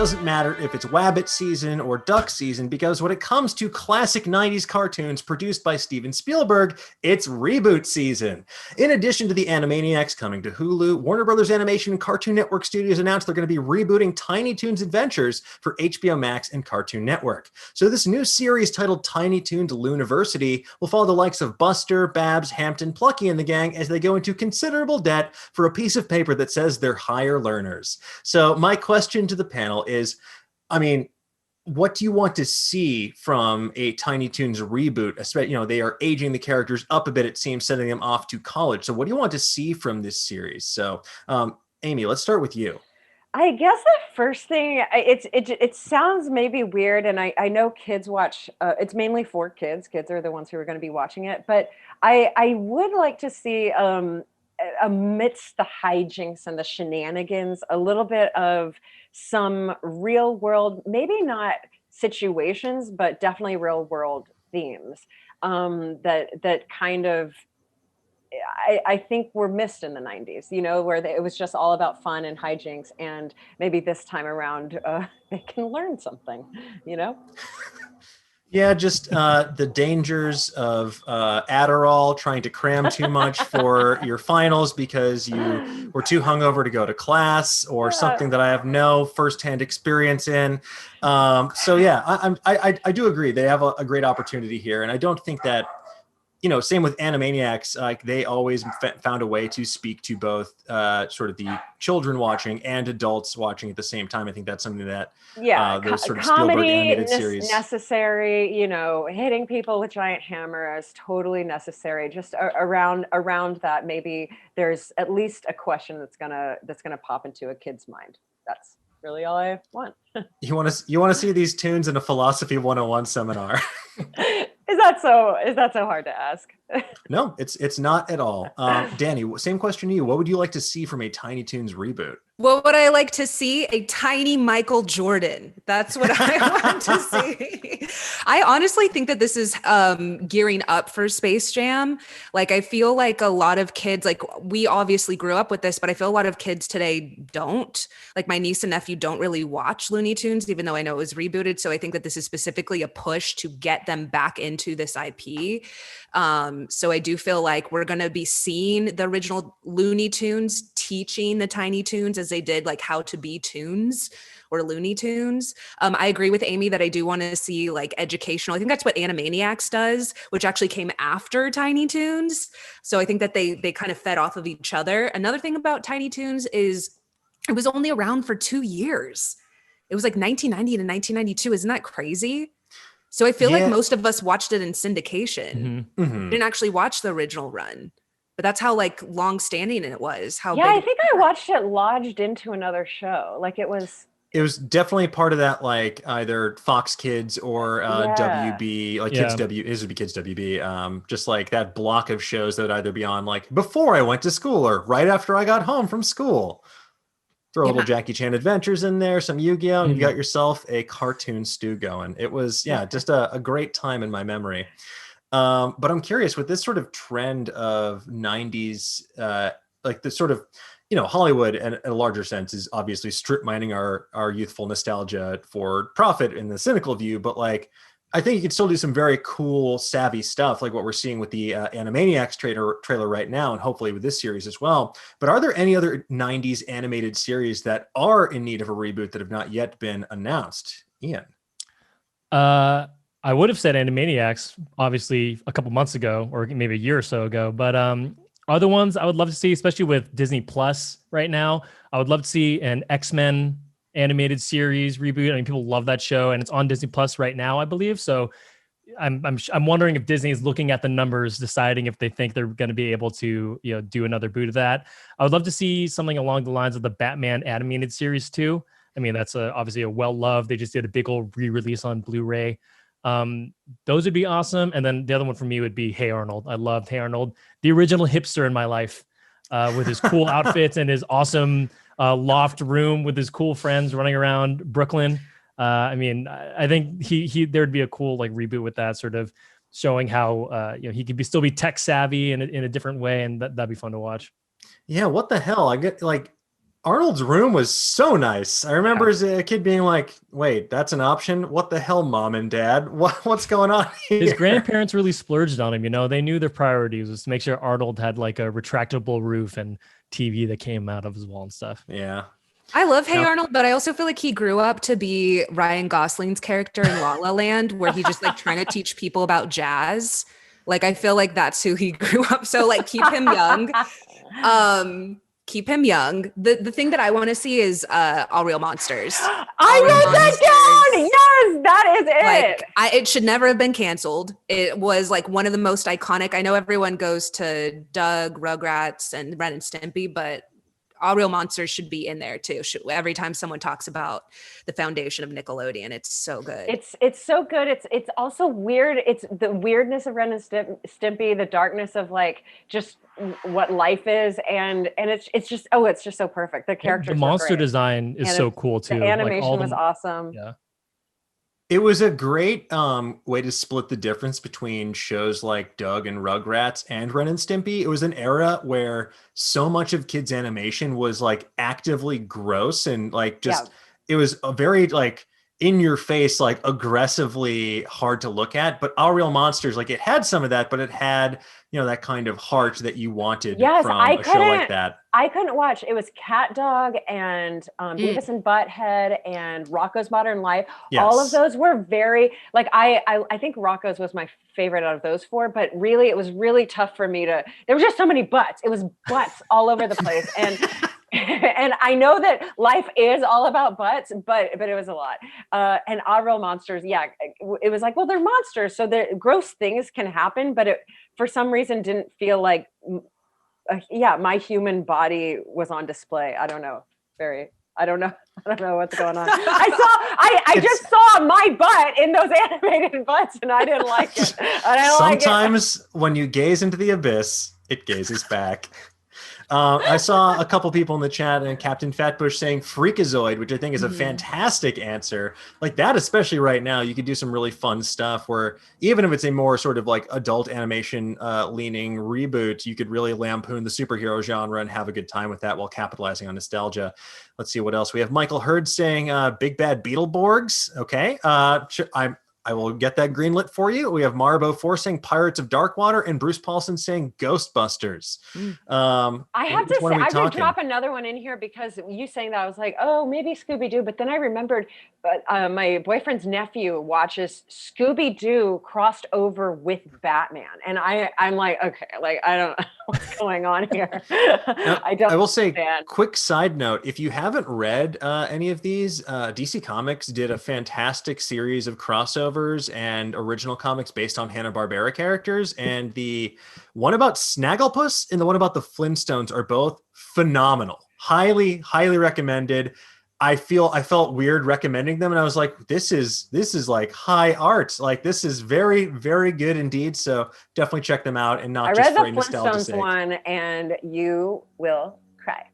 doesn't matter if it's Wabbit season or Duck season, because when it comes to classic 90s cartoons produced by Steven Spielberg, it's reboot season. In addition to the Animaniacs coming to Hulu, Warner Brothers Animation and Cartoon Network Studios announced they're going to be rebooting Tiny Toons Adventures for HBO Max and Cartoon Network. So this new series titled Tiny Toons Looniversity will follow the likes of Buster, Babs, Hampton, Plucky, and the gang as they go into considerable debt for a piece of paper that says they're higher learners. So my question to the panel is, I mean, what do you want to see from a Tiny Toons reboot? Especially, they are aging the characters up a bit, it seems, sending them off to college. So what do you want to see from this series? So, Amy, let's start with you. I guess the first thing, it sounds maybe weird, and I know kids watch, it's mainly for kids. Kids are the ones who are going to be watching it, but I would like to see, amidst the hijinks and the shenanigans, a little bit of some real world, maybe not situations, but definitely real world themes that kind of, I think were missed in the 90s, where it was just all about fun and hijinks. And maybe this time around, they can learn something, Yeah, just the dangers of Adderall, trying to cram too much for your finals because you were too hungover to go to class, or something that I have no firsthand experience in. So yeah, I do agree. They have a great opportunity here, and I don't think that, same with Animaniacs, like they always found a way to speak to both sort of the children watching and adults watching at the same time. I think that's something that those sort of Spielberg animated series necessary. Hitting people with giant hammers, totally necessary. Just around that, maybe there's at least a question that's gonna pop into a kid's mind. That's really all I want. You want to see these tunes in a philosophy 101 seminar. Is that so hard to ask? No, it's not at all. Danny, same question to you. What would you like to see from a Tiny Toons reboot? What would I like to see? A tiny Michael Jordan. That's what I want to see. I honestly think that this is gearing up for Space Jam. Like, I feel like a lot of kids, like we obviously grew up with this, but I feel a lot of kids today don't. Like my niece and nephew don't really watch Looney Tunes, even though I know it was rebooted. So I think that this is specifically a push to get them back into this IP. So I do feel like we're going to be seeing the original Looney Tunes teaching the Tiny Toons as they did, like how to be Toons or Looney Tunes. I agree with Amy that I do want to see like educational. I think that's what Animaniacs does, which actually came after Tiny Toons. So I think that they kind of fed off of each other. Another thing about Tiny Toons is it was only around for 2 years. It was like 1990 to 1992. Isn't that crazy? So I feel like most of us watched it in syndication. Mm-hmm. Didn't actually watch the original run, but that's how like long standing it was. I think I watched it lodged into another show. Like it was definitely part of that, like either Fox Kids or WB, like Kids W, it would be Kids WB. Just like that block of shows that would either be on like before I went to school or right after I got home from school. Throw a little Jackie Chan Adventures in there, some Yu-Gi-Oh, and you got yourself a cartoon stew going. It was, just a great time in my memory. But I'm curious, with this sort of trend of 90s, like this sort of, Hollywood in a larger sense is obviously strip mining our youthful nostalgia for profit in the cynical view, but like, I think you could still do some very cool, savvy stuff like what we're seeing with the Animaniacs trailer right now, and hopefully with this series as well. But are there any other 90s animated series that are in need of a reboot that have not yet been announced? Ian? I would have said Animaniacs, obviously, a couple months ago, or maybe a year or so ago. But other ones I would love to see, especially with Disney Plus right now, I would love to see an X-Men animated series reboot. I mean, people love that show, and it's on Disney Plus right now, I believe. So I'm wondering if Disney is looking at the numbers, deciding if they think they're going to be able to, do another boot of that. I would love to see something along the lines of the Batman animated series too. I mean, that's obviously a well-loved. They just did a big old re-release on Blu-ray. Those would be awesome. And then the other one for me would be Hey Arnold. I loved Hey Arnold, the original hipster in my life, with his cool outfits and his awesome loft room with his cool friends running around Brooklyn. I mean, I think there'd be a cool like reboot with that, sort of showing how he could still be tech savvy in a different way, and that'd be fun to watch. Yeah, what the hell? I get like Arnold's room was so nice. I remember as a kid being like, wait, that's an option? What the hell, mom and dad? What's going on here? His grandparents really splurged on him. You know, they knew their priorities was to make sure Arnold had like a retractable roof and TV that came out of his wall and stuff. Yeah. I love Hey Arnold, but I also feel like he grew up to be Ryan Gosling's character in La La Land, where he just like trying to teach people about jazz. Like, I feel like that's who he grew up. So like, keep him young. Keep him young. The thing that I want to see is All Real Monsters. I wrote that down. Yes, that is it. Like, it should never have been canceled. It was like one of the most iconic. I know everyone goes to Doug, Rugrats, and Ren and Stimpy, but All Real Monsters should be in there too. Every time someone talks about the foundation of Nickelodeon, it's so good. It's so good. It's also weird. It's the weirdness of Ren and Stimpy, the darkness of like just what life is, and it's just so perfect. The characters, the monster design is so cool too. The animation was awesome. Yeah. It was a great way to split the difference between shows like Doug and Rugrats and Ren and Stimpy. It was an era where so much of kids animation was like actively gross and like just it was a very like in your face, like aggressively hard to look at. But All Real Monsters, like it had some of that, but it had, you know, that kind of heart that you wanted from a show like that. I couldn't watch. It was Cat Dog and Beavis and Butthead and Rocko's Modern Life. Yes. All of those were very like I think Rocko's was my favorite out of those four, but really it was really tough for me to. There were just so many butts. It was butts all over the place, and and I know that life is all about butts, but it was a lot. And All Real Monsters, it was like, well, they're monsters, so the gross things can happen, but it for some reason didn't feel like. My human body was on display. I don't know what's going on. I just saw my butt in those animated butts and I didn't like it. Sometimes when you gaze into the abyss, it gazes back. I saw a couple people in the chat and Captain Fatbush saying Freakazoid, which I think is a fantastic answer. Like that, especially right now, you could do some really fun stuff where even if it's a more sort of like adult animation leaning reboot, you could really lampoon the superhero genre and have a good time with that while capitalizing on nostalgia. Let's see what else. We have Michael Hurd saying Big Bad Beetleborgs. Okay. I will get that greenlit for you. We have Marbo Four saying Pirates of Darkwater and Bruce Paulson saying Ghostbusters. I have to say, I'm going to drop another one in here because you saying that, I was like, oh, maybe Scooby-Doo. But then I remembered my boyfriend's nephew watches Scooby-Doo crossed over with Batman. And I'm like, okay, like, I don't know what's going on here. I will say, quick side note, if you haven't read any of these, DC Comics did a fantastic series of crossovers and original comics based on Hanna-Barbera characters, and the one about Snagglepuss and the one about the Flintstones are both phenomenal. Highly recommended. I felt weird recommending them, and I was like, this is like high art. Like this is very, very good indeed. So definitely check them out, and not just for a nostalgia sake. I read the Flintstones one, and you will cry.